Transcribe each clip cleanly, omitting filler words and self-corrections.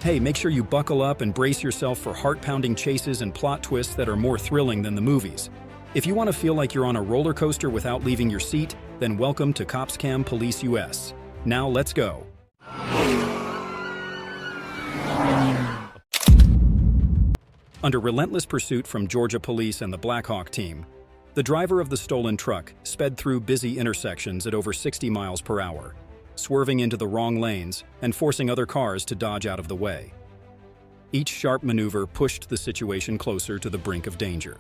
Hey, make sure you buckle up and brace yourself for heart-pounding chases and plot twists that are more thrilling than the movies. If you want to feel like you're on a roller coaster without leaving your seat, then welcome to COPSCAM Police US. Now let's go. Under relentless pursuit from Georgia Police and the Black Hawk team, the driver of the stolen truck sped through busy intersections at over 60 miles per hour, swerving into the wrong lanes and forcing other cars to dodge out of the way. Each sharp maneuver pushed the situation closer to the brink of danger.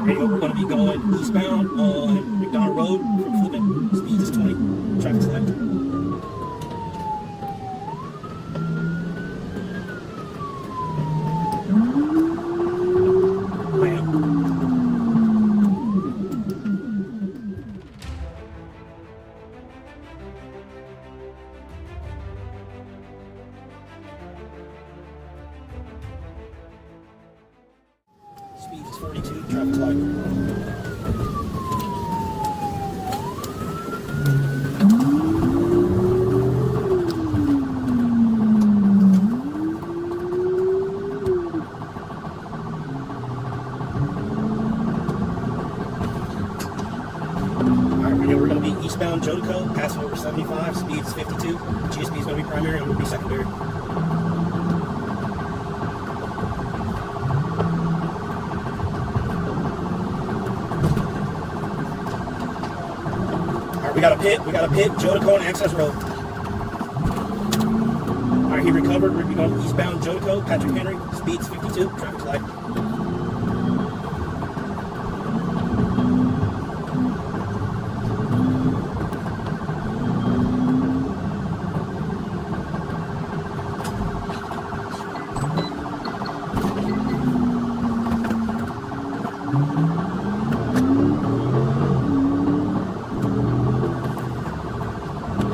We're going to be going eastbound on McDonald Road from Flippin. Speed is 20. Traffic's left. Speed is 42, traffic's light. Alright, we're going to be eastbound Jodico, passing over 75, speed is 52. GSP is going to be primary, I'm going to be secondary. We got a pit, Jodico and Access Road. Alright, he recovered. We're going eastbound Jodico, Patrick Henry, speed's 52, traffic's light.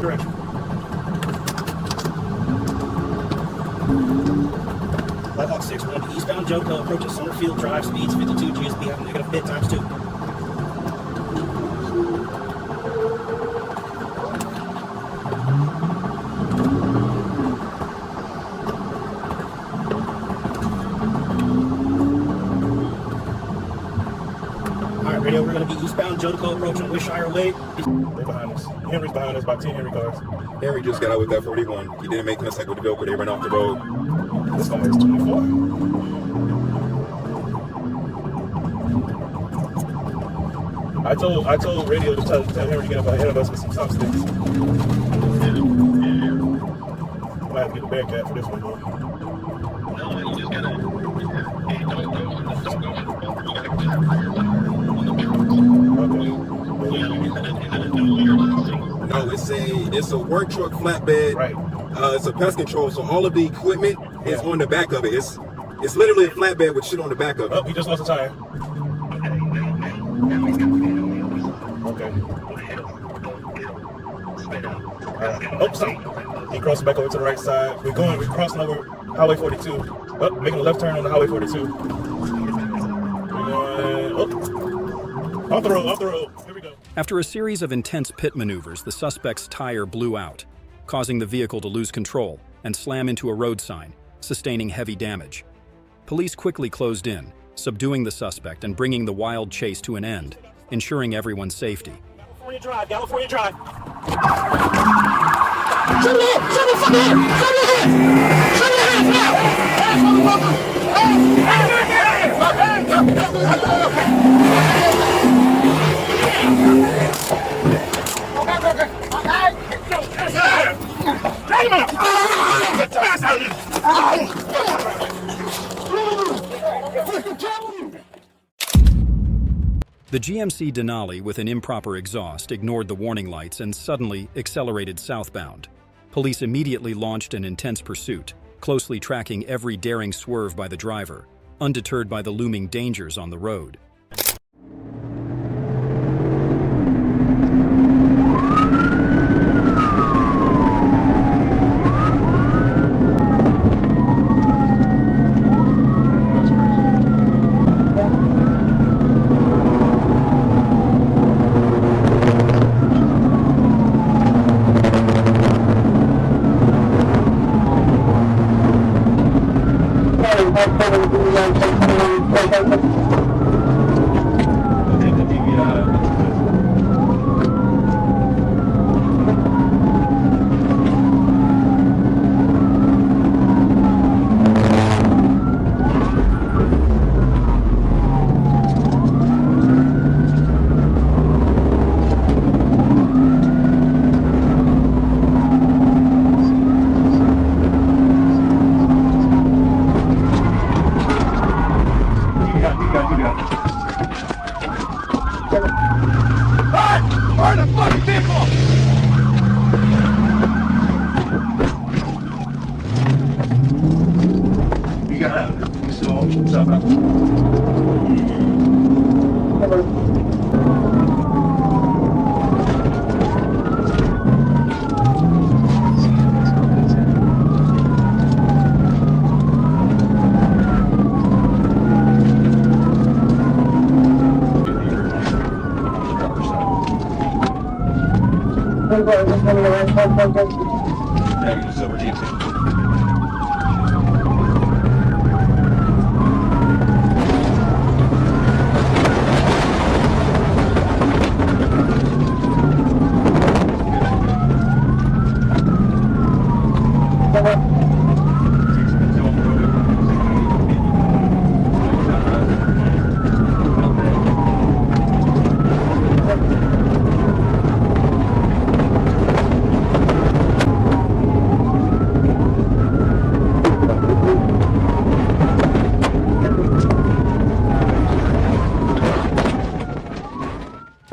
Direction. Black Hawk 6, we're going to be eastbound Jodico, approaching Summerfield Drive, speeds 52, GSP having negative bit times 2. Alright, radio, we're going to be eastbound Jodico, approaching Wishire Way. They're behind us. Henry's behind us, about 10 Henry cars. Henry just got out with that 41. He didn't make contact with the vehicle. They ran off the road. This guy is 24. I told radio to tell Henry to get up ahead of us with some substance. I might have to get a Bearcat for this one, though. No, you just gotta, hey, don't go for the bumper. You gotta go on the trucks. No, it's a work truck flatbed. Right. It's a pest control, so all of the equipment is on the back of it. It's literally a flatbed with shit on the back of it. Oh, he just lost a tire. Okay. Oh, stop. He crossed back over to the right side. We're crossing over Highway 42. Oh, making a left turn on the Highway 42. We're going, off the road. Here we go. After a series of intense pit maneuvers, the suspect's tire blew out, causing the vehicle to lose control and slam into a road sign, sustaining heavy damage. Police quickly closed in, subduing the suspect and bringing the wild chase to an end, ensuring everyone's safety. California Drive, California Drive. Shut it up! Shut the fuck up! Shut your head! Shut your head now! Hey, motherfucker! The GMC Denali, with an improper exhaust, ignored the warning lights and suddenly accelerated southbound. Police immediately launched an intense pursuit, closely tracking every daring swerve by the driver, undeterred by the looming dangers on the road.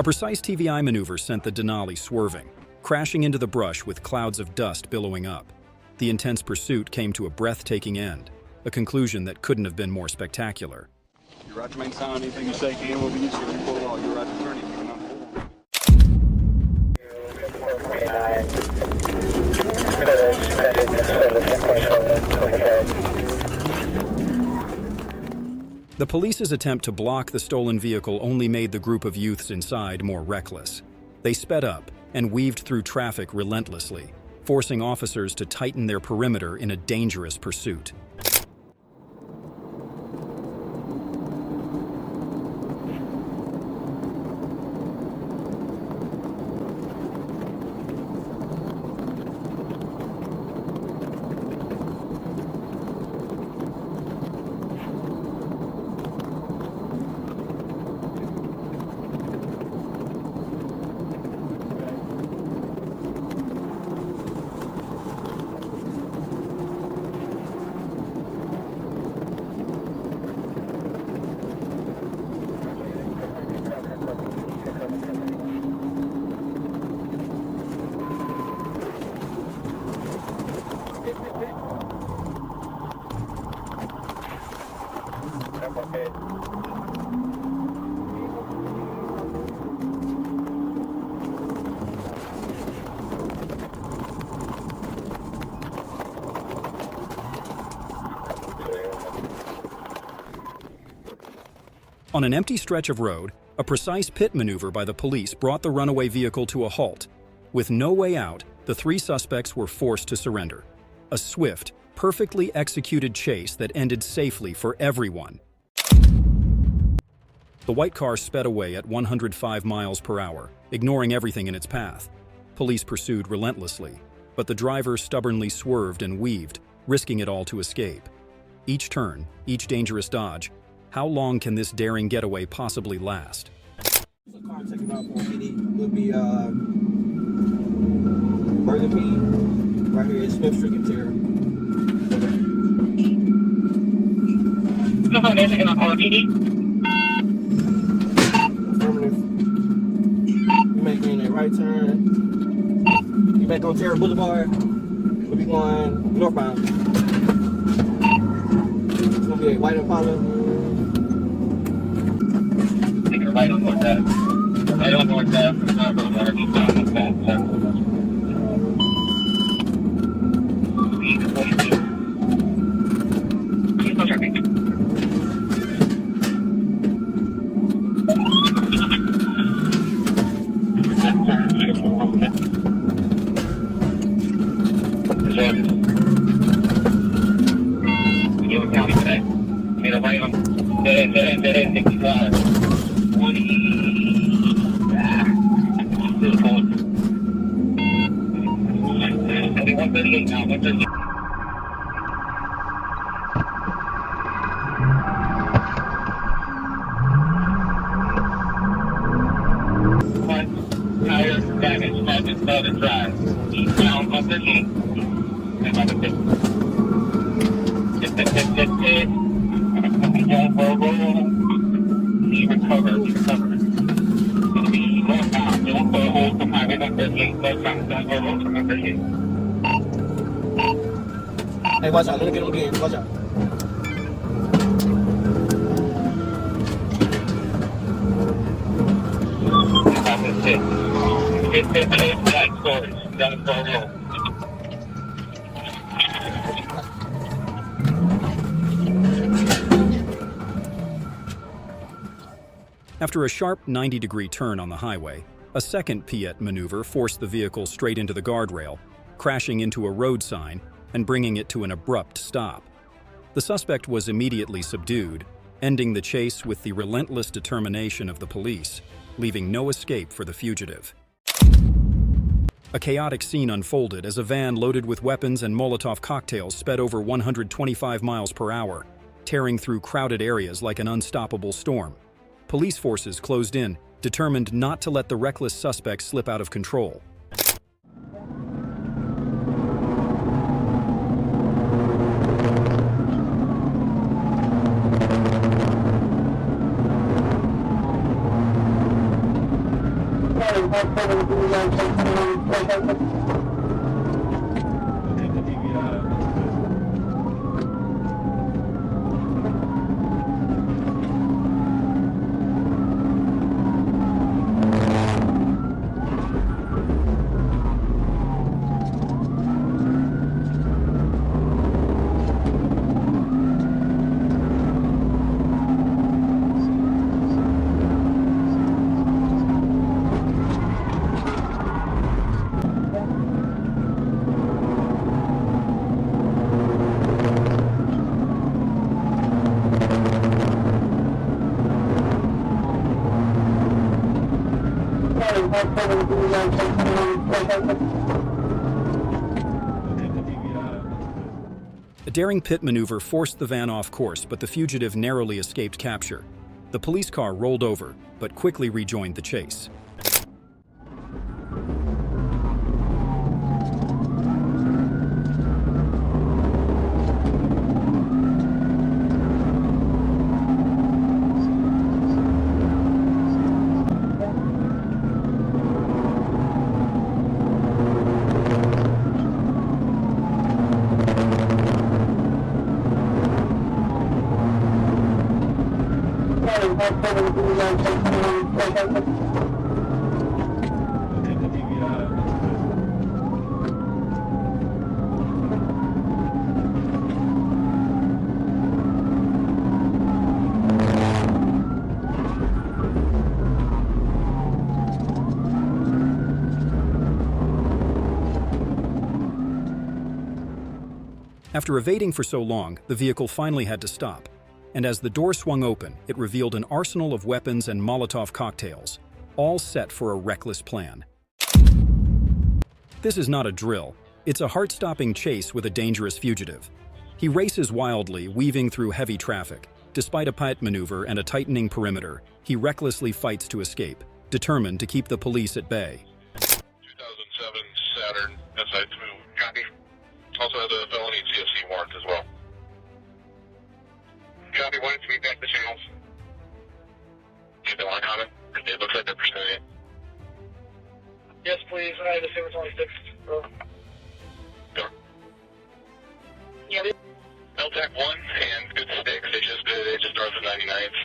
A precise TVI maneuver sent the Denali swerving, crashing into the brush with clouds of dust billowing up. The intense pursuit came to a breathtaking end, a conclusion that couldn't have been more spectacular. Your right to remain silent. Anything you say can will be used to report all. Your right to attorney can not The police's attempt to block the stolen vehicle only made the group of youths inside more reckless. They sped up and weaved through traffic relentlessly, forcing officers to tighten their perimeter in a dangerous pursuit. On an empty stretch of road, A precise pit maneuver by the police brought the runaway vehicle to a halt. With no way out, the three suspects were forced to surrender. A swift, perfectly executed chase that ended safely for everyone. The white car sped away at 105 miles per hour, ignoring everything in its path. Police pursued relentlessly, but the driver stubbornly swerved and weaved, risking it all to escape. Each turn, each dangerous dodge. How long can this daring getaway possibly last? The car taking off on PD would be breathtaking. Right here is Smith Street and Terror. No, they're taking off on PD. Affirmative. You making a right turn. You back on Terror Boulevard. We'll be going northbound. It's gonna be a white Impala. Take a right on North Ave. Right on North Ave. County today. Made a right on dead end 65. 20. This is cold. 138 now, 138. Tires damaged, Magic Southern Drive. Eastbound 138. And 150. He recovered. Northbound, don't go hold from highway number 8. Northbound, don't go hold from number 8. Hey, watch out. Let me get him again. Watch out. It's black storage. Down the road. After a sharp 90-degree turn on the highway, a second Piet maneuver forced the vehicle straight into the guardrail, crashing into a road sign and bringing it to an abrupt stop. The suspect was immediately subdued, ending the chase with the relentless determination of the police, leaving no escape for the fugitive. A chaotic scene unfolded as a van loaded with weapons and Molotov cocktails sped over 125 miles per hour, tearing through crowded areas like an unstoppable storm. Police forces closed in, determined not to let the reckless suspect slip out of control. A daring pit maneuver forced the van off course, but the fugitive narrowly escaped capture. The police car rolled over, but quickly rejoined the chase. After evading for so long, the vehicle finally had to stop, and as the door swung open, it revealed an arsenal of weapons and Molotov cocktails, all set for a reckless plan. This is not a drill. It's a heart-stopping chase with a dangerous fugitive. He races wildly, weaving through heavy traffic. Despite a pit maneuver and a tightening perimeter, he recklessly fights to escape, determined to keep the police at bay. 2007 Saturn SI2. Copy. Also has a felony CFC warrant as well. Copy. Wanted to meet back the channels. If they want to comment, it looks like they're pursuing it. Yes, please. I have the Silver 26, bro. Go. Yeah, LTAC 1 and good sticks. They just started the 99s.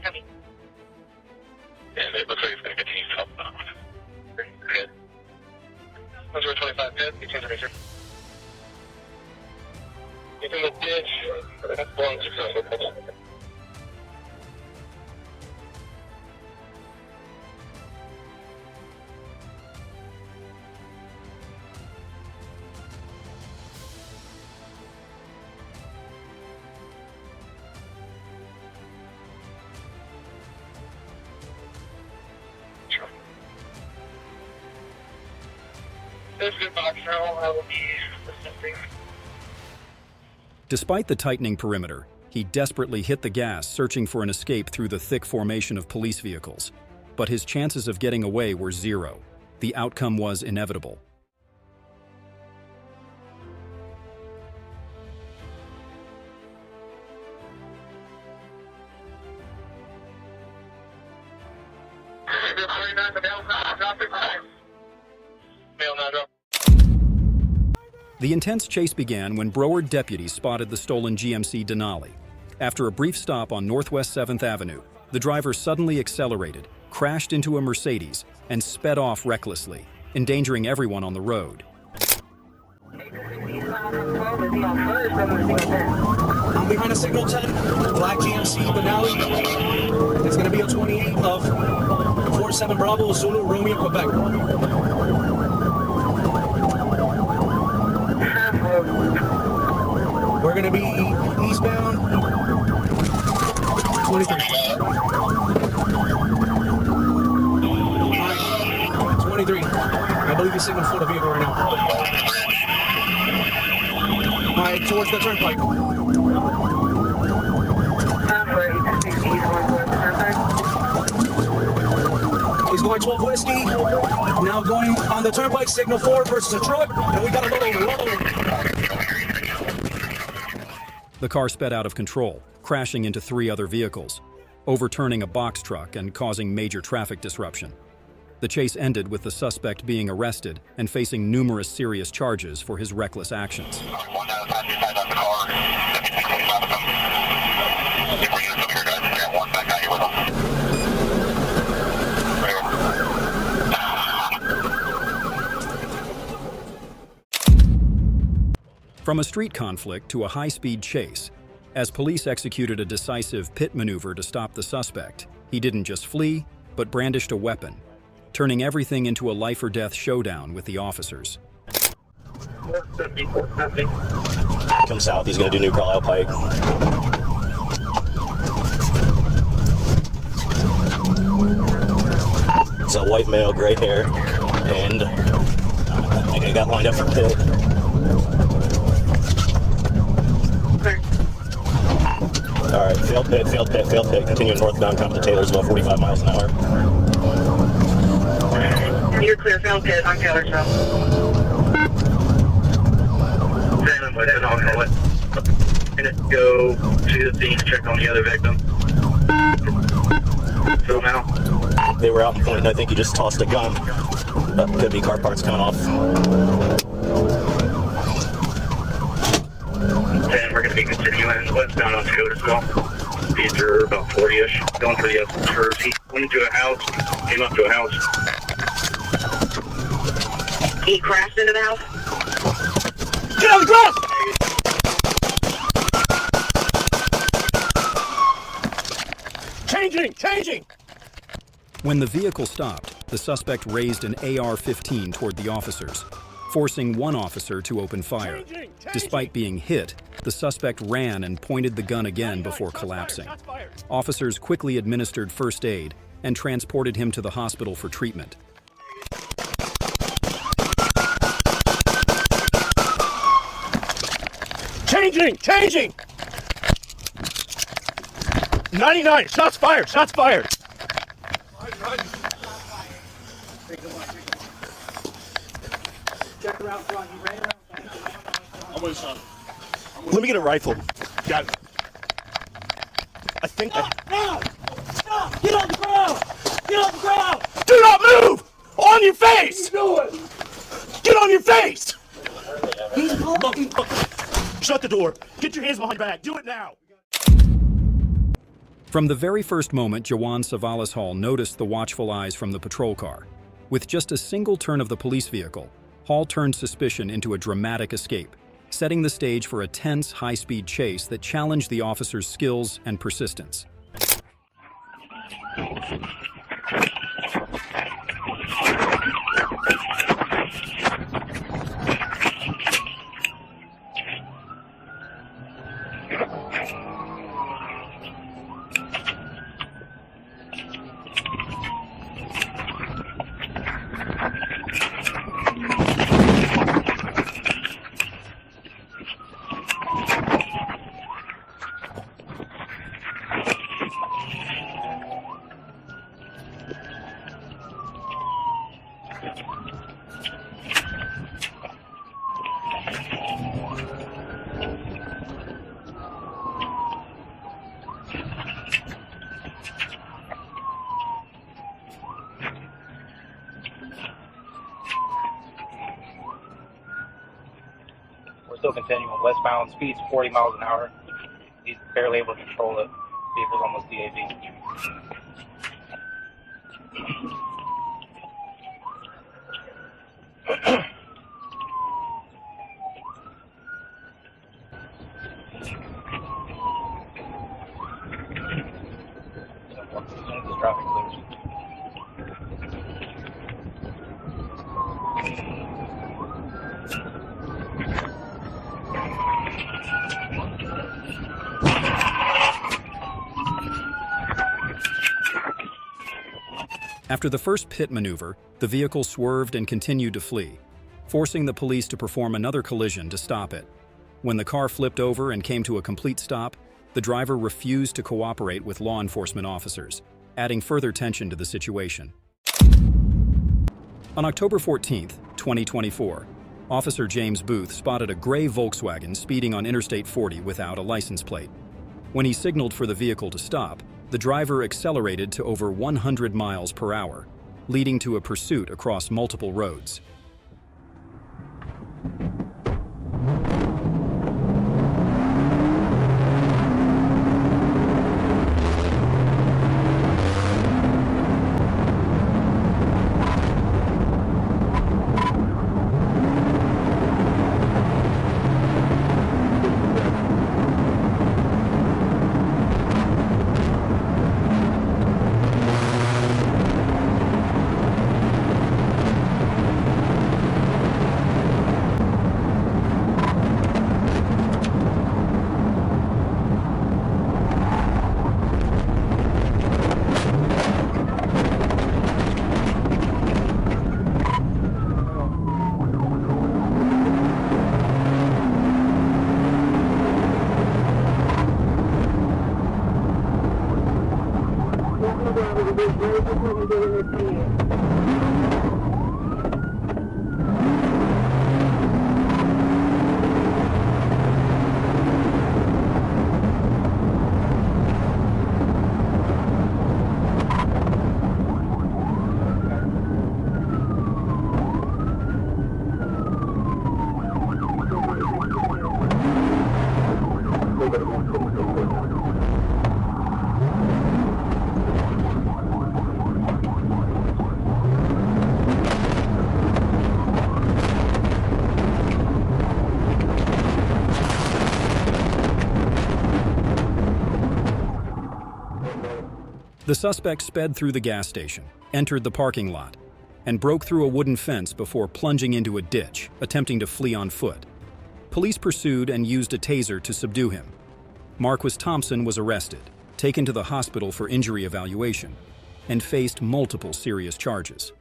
Copy. And it looks like it's going to continue southbound. Good. 125 good. You change the It's in the ditch. That's one successful. This is box now. I will be assisting. Despite the tightening perimeter, he desperately hit the gas, searching for an escape through the thick formation of police vehicles. But his chances of getting away were zero. The outcome was inevitable. The intense chase began when Broward deputies spotted the stolen GMC Denali. After a brief stop on Northwest 7th Avenue, the driver suddenly accelerated, crashed into a Mercedes, and sped off recklessly, endangering everyone on the road. I'm behind a signal 10, black GMC Denali. It's going to be a 28 of 47 Bravo, Zulu, Romeo, Quebec. We're going to be eastbound 23. 23. I believe you signaled for the vehicle right now. Alright, towards the turnpike. He's going 12 Whiskey. Now going on the turnpike, signal 4 versus a truck. And we got a load. The car sped out of control, crashing into 3 other vehicles, overturning a box truck and causing major traffic disruption. The chase ended with the suspect being arrested and facing numerous serious charges for his reckless actions. One out of passenger side on the car. 25 of them. If we're using some of your guys, grab one back out here with them. From a street conflict to a high-speed chase, as police executed a decisive pit maneuver to stop the suspect, he didn't just flee, but brandished a weapon, turning everything into a life-or-death showdown with the officers. Come south, he's going to do New Carlisle Pike. It's a white male, gray hair, and I think I got lined up for pit. Alright, failed pit, failed pit, failed pit. Continue northbound, come to Taylorsville, 45 miles an hour. You're clear, failed pit, on Taylorsville. Same with it, I'll call it. Gonna go to the scene, check on the other victim. So now? They were out in point, and I think he just tossed a gun. Could be car parts coming off. And we're going to be continuing westbound on Taylorsville. Speeds are about 40-ish. Going for the up curves. He went into a house, came up to a house. He crashed into the house? Get out of the grass! Changing! When the vehicle stopped, the suspect raised an AR-15 toward the officers. forcing one officer to open fire. Despite being hit, the suspect ran and pointed the gun again before collapsing. Officers quickly administered first aid and transported him to the hospital for treatment. Changing! 99, shots fired! Check her out front. You ready? I'm with son. Let me get a rifle. Got it. I think Now! Stop! Get on the ground! Get on the ground! Do not move! On your face! What are you doing? Get on your face! He's blocking. Shut the door. Get your hands behind your back. Do it now. From the very first moment Jawan Savalas Hall noticed the watchful eyes from the patrol car. With just a single turn of the police vehicle, Hall turned suspicion into a dramatic escape, setting the stage for a tense, high-speed chase that challenged the officer's skills and persistence. We're still continuing westbound, speeds 40 miles an hour. He's barely able to control it. Vehicle's almost DAV. As soon as the traffic clears. After the first pit maneuver, the vehicle swerved and continued to flee, forcing the police to perform another collision to stop it. When the car flipped over and came to a complete stop, the driver refused to cooperate with law enforcement officers, adding further tension to the situation. On October 14, 2024, Officer James Booth spotted a gray Volkswagen speeding on Interstate 40 without a license plate. When he signaled for the vehicle to stop, the driver accelerated to over 100 miles per hour, leading to a pursuit across multiple roads. The suspect sped through the gas station, entered the parking lot, and broke through a wooden fence before plunging into a ditch, attempting to flee on foot. Police pursued and used a taser to subdue him. Marquis Thompson was arrested, taken to the hospital for injury evaluation, and faced multiple serious charges.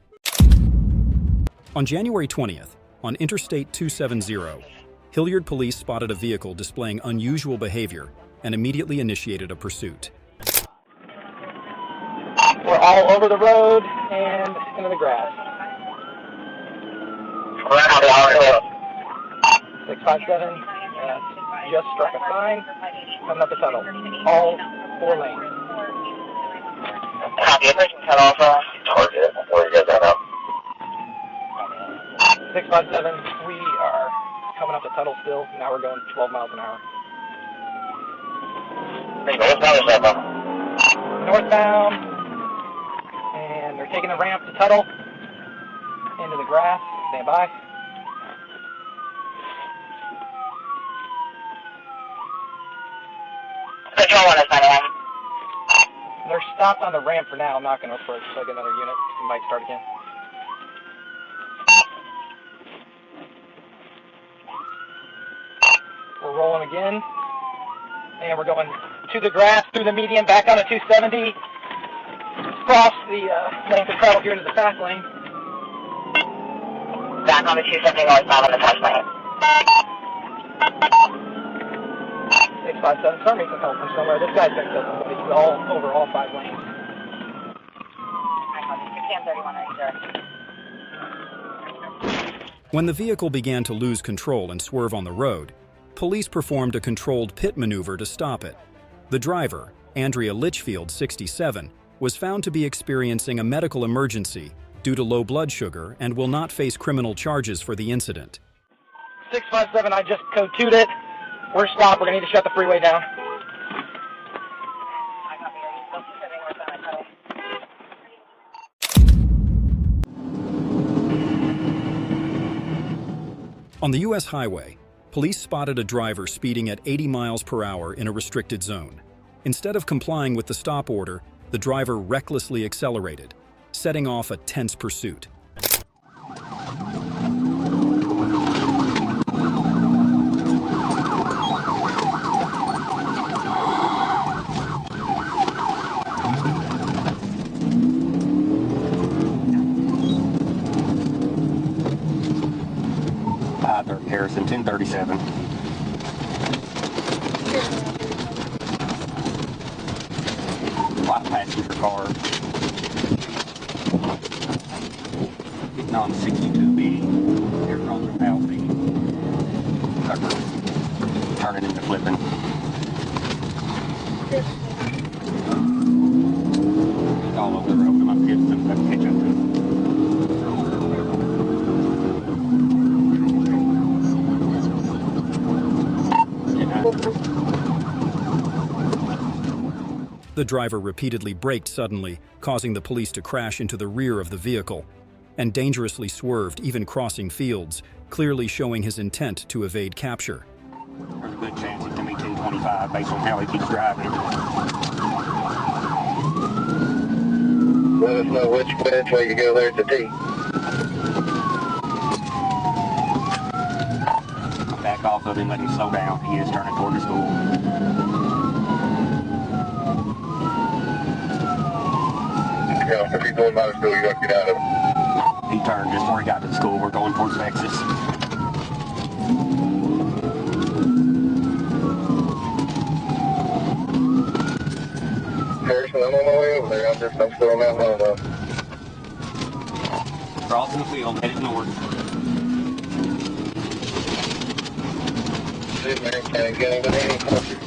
On January 20th, on Interstate 270, Hilliard police spotted a vehicle displaying unusual behavior and immediately initiated a pursuit. We're all over the road and into the grass. 657, just struck a sign, coming up the tunnel. All 4 lanes. Copy, approaching tunnel for target. Where you guys at now? 657, we are coming up the tunnel still. Now we're going 12 miles an hour. Northbound or southbound? Northbound. And they're taking the ramp to Tuttle. Into the grass. Stand by. Control 1 is 91. They're stopped on the ramp for now. I'm not going to approach like another unit. We might start again. We're rolling again. And we're going to the grass, through the median, back on the 270. Cross the lane to travel here into the fast lane. Back on the 270 northbound on the fast lane. 657, start me some help from somewhere. This guy's been killed somebody. He's all over all 5 lanes. When the vehicle began to lose control and swerve on the road, police performed a controlled pit maneuver to stop it. The driver, Andrea Litchfield, 67, was found to be experiencing a medical emergency due to low blood sugar and will not face criminal charges for the incident. 657, I just code 2'd it. We're stopped. We're going to need to shut the freeway down. On the U.S. highway, police spotted a driver speeding at 80 miles per hour in a restricted zone. Instead of complying with the stop order, the driver recklessly accelerated, setting off a tense pursuit. Harrison, 1037. White passenger car. Getting on 62B. Here across the Alfie. Turning into flipping. He's all over the road. I'm up to catch up to him. The driver repeatedly braked suddenly, causing the police to crash into the rear of the vehicle, and dangerously swerved, even crossing fields, clearly showing his intent to evade capture. There's a good chance it's going to be 1025 based on how he keeps driving. Let us know which way you go there at the T. Back off of him, let him slow down. He is turning toward the school. Yeah, if he's going by the school, you got to get out of it. He turned just before he got to the school. We're going towards Texas. Harrison, I'm on my way over there. I'm still on that line though. Crossing the field, headed north. See, man, can't get into any country.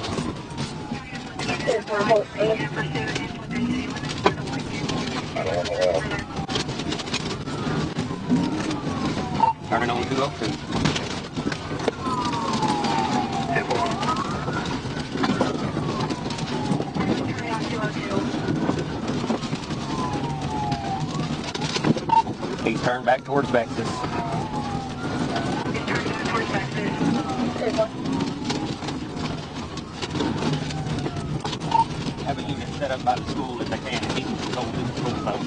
Turning on 202. He's turned back towards Texas. Have a unit set up by the school if they can. He can go to the school zone.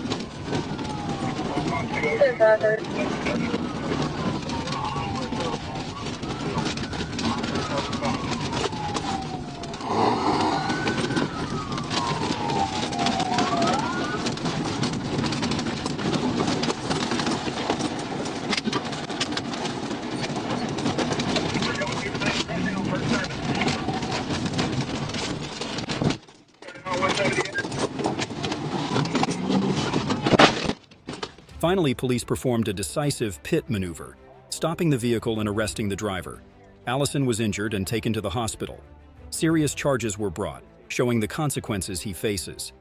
Finally, police performed a decisive pit maneuver, stopping the vehicle and arresting the driver. Allison was injured and taken to the hospital. Serious charges were brought, showing the consequences he faces.